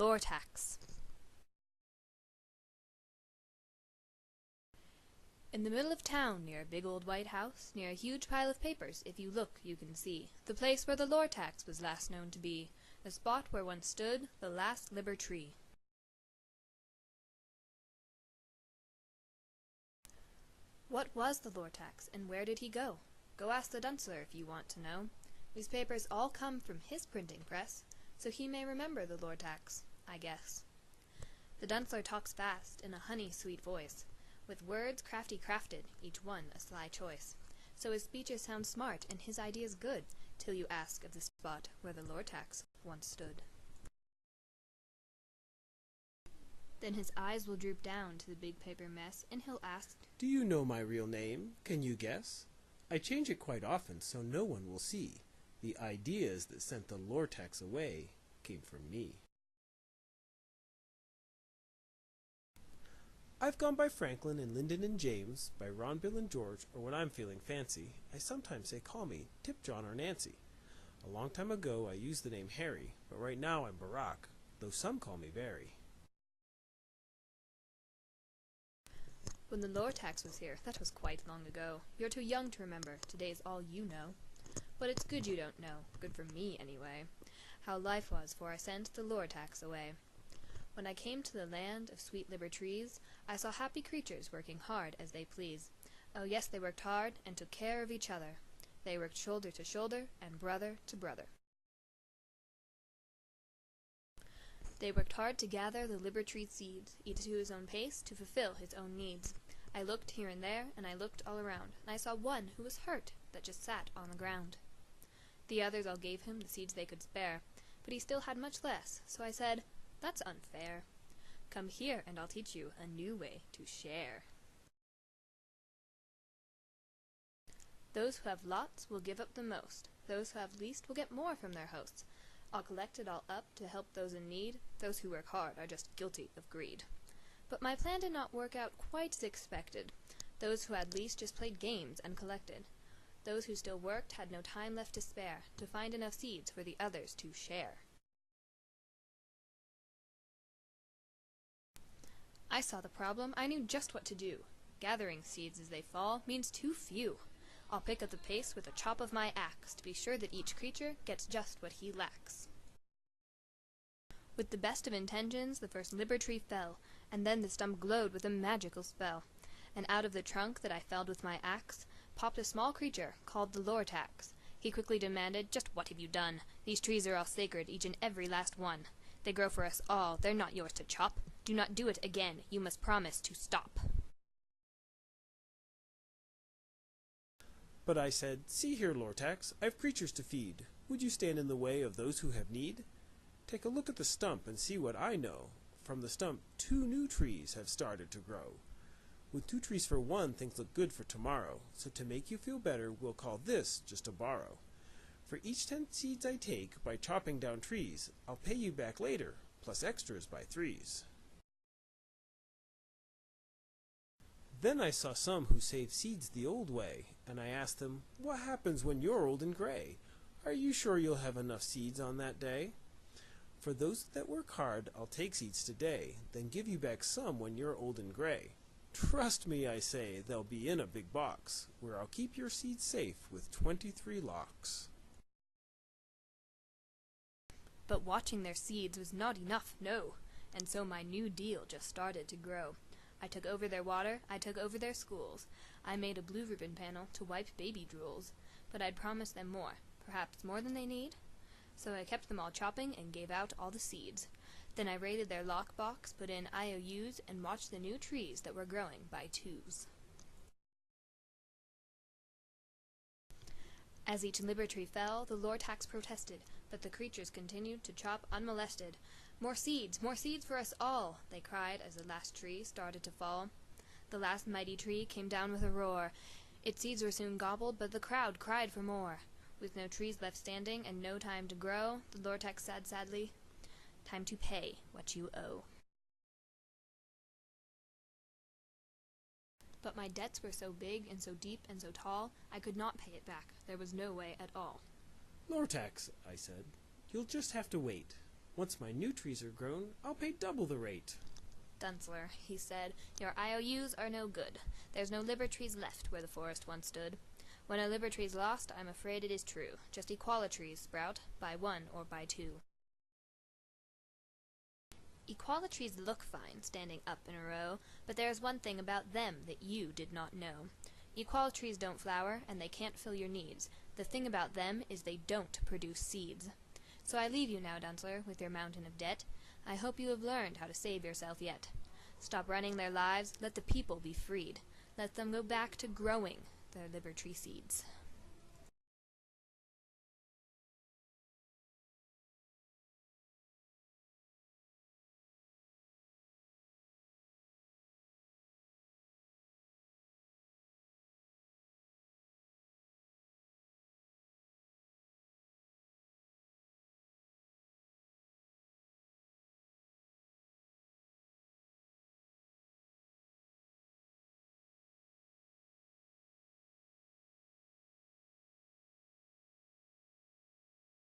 Lowrtax. In the middle of town, near a big old white house, near a huge pile of papers, if you look you can see the place where the Lowrtax was last known to be, the spot where once stood the last liber tree. What was the Lowrtax, and where did he go? Go ask the dunceler if you want to know. These papers all come from his printing press, so he may remember the Lowrtax, I guess. The dunceler talks fast, in a honey-sweet voice, with words crafty crafted, each one a sly choice. So his speeches sound smart, and his ideas good, till you ask of the spot where the Lowrtax once stood. Then his eyes will droop down to the big paper mess, and he'll ask, "Do you know my real name? Can you guess? I change it quite often, so no one will see. The ideas that sent the Lowrtax away came from me." I've gone by Franklin and Lyndon and James, by Ron, Bill, and George, or when I'm feeling fancy, I sometimes say call me Tip, John, or Nancy. A long time ago I used the name Harry, but right now I'm Barack, though some call me Barry. When the Lowrtax was here, that was quite long ago. You're too young to remember, today's all you know. But it's good you don't know, good for me anyway, how life was 'fore I sent the Lowrtax away. When I came to the land of sweet liber trees, I saw happy creatures working hard as they please. Oh yes, they worked hard, and took care of each other. They worked shoulder to shoulder, and brother to brother. They worked hard to gather the liber tree seeds, each to his own pace, to fulfill his own needs. I looked here and there, and I looked all around, and I saw one who was hurt, that just sat on the ground. The others all gave him the seeds they could spare, but he still had much less, so I said, "That's unfair. Come here, and I'll teach you a new way to share." Those who have lots will give up the most. Those who have least will get more from their hosts. I'll collect it all up to help those in need. Those who work hard are just guilty of greed. But my plan did not work out quite as expected. Those who had least just played games and collected. Those who still worked had no time left to spare, to find enough seeds for the others to share. I saw the problem. I knew just what to do. Gathering seeds as they fall means too few. I'll pick up the pace with a chop of my axe, to be sure that each creature gets just what he lacks. With the best of intentions, the first liber tree fell, and then the stump glowed with a magical spell. And out of the trunk that I felled with my axe, popped a small creature called the Lowrtax. He quickly demanded, "Just what have you done? These trees are all sacred, each and every last one. They grow for us all, they're not yours to chop. Do not do it again, you must promise to stop." But I said, "See here, Lowrtax, I've creatures to feed. Would you stand in the way of those who have need? Take a look at the stump and see what I know. From the stump 2 new trees have started to grow. With 2 trees for one, things look good for tomorrow. So to make you feel better, we'll call this just a borrow. For each 10 seeds I take by chopping down trees, I'll pay you back later, plus extras by 3s. Then I saw some who saved seeds the old way, and I asked them, "What happens when you're old and gray? Are you sure you'll have enough seeds on that day? For those that work hard, I'll take seeds today, then give you back some when you're old and gray. Trust me, I say, they'll be in a big box, where I'll keep your seeds safe with 23 locks." But watching their seeds was not enough, no, and so my new deal just started to grow. I took over their water, I took over their schools. I made a blue ribbon panel to wipe baby drools. But I'd promised them more, perhaps more than they need. So I kept them all chopping and gave out all the seeds. Then I raided their lock box, put in IOUs, and watched the new trees that were growing by 2s. As each liber tree fell, the Lowrtax protested, but the creatures continued to chop unmolested. more seeds for us all!" they cried as the last tree started to fall. The last mighty tree came down with a roar. Its seeds were soon gobbled, but the crowd cried for more. With no trees left standing and no time to grow, the Lowrtax said sadly, "Time to pay what you owe." But my debts were so big and so deep and so tall, I could not pay it back. There was no way at all. "Lowrtax," I said, "you'll just have to wait. Once my new trees are grown, I'll pay double the rate. Dunsler, he said, your IOUs are no good. There's no liver trees left where the forest once stood. When a liver tree's lost, I'm afraid it is true. Just equalitrees sprout, by one or by two. Equalitrees look fine, standing up in a row, but there is one thing about them that you did not know. Equalitrees don't flower, and they can't fill your needs. The thing about them is they don't produce seeds. So I leave you now, Dunsler, with your mountain of debt. I hope you have learned how to save yourself yet. Stop running their lives, let the people be freed. Let them go back to growing their liver tree seeds.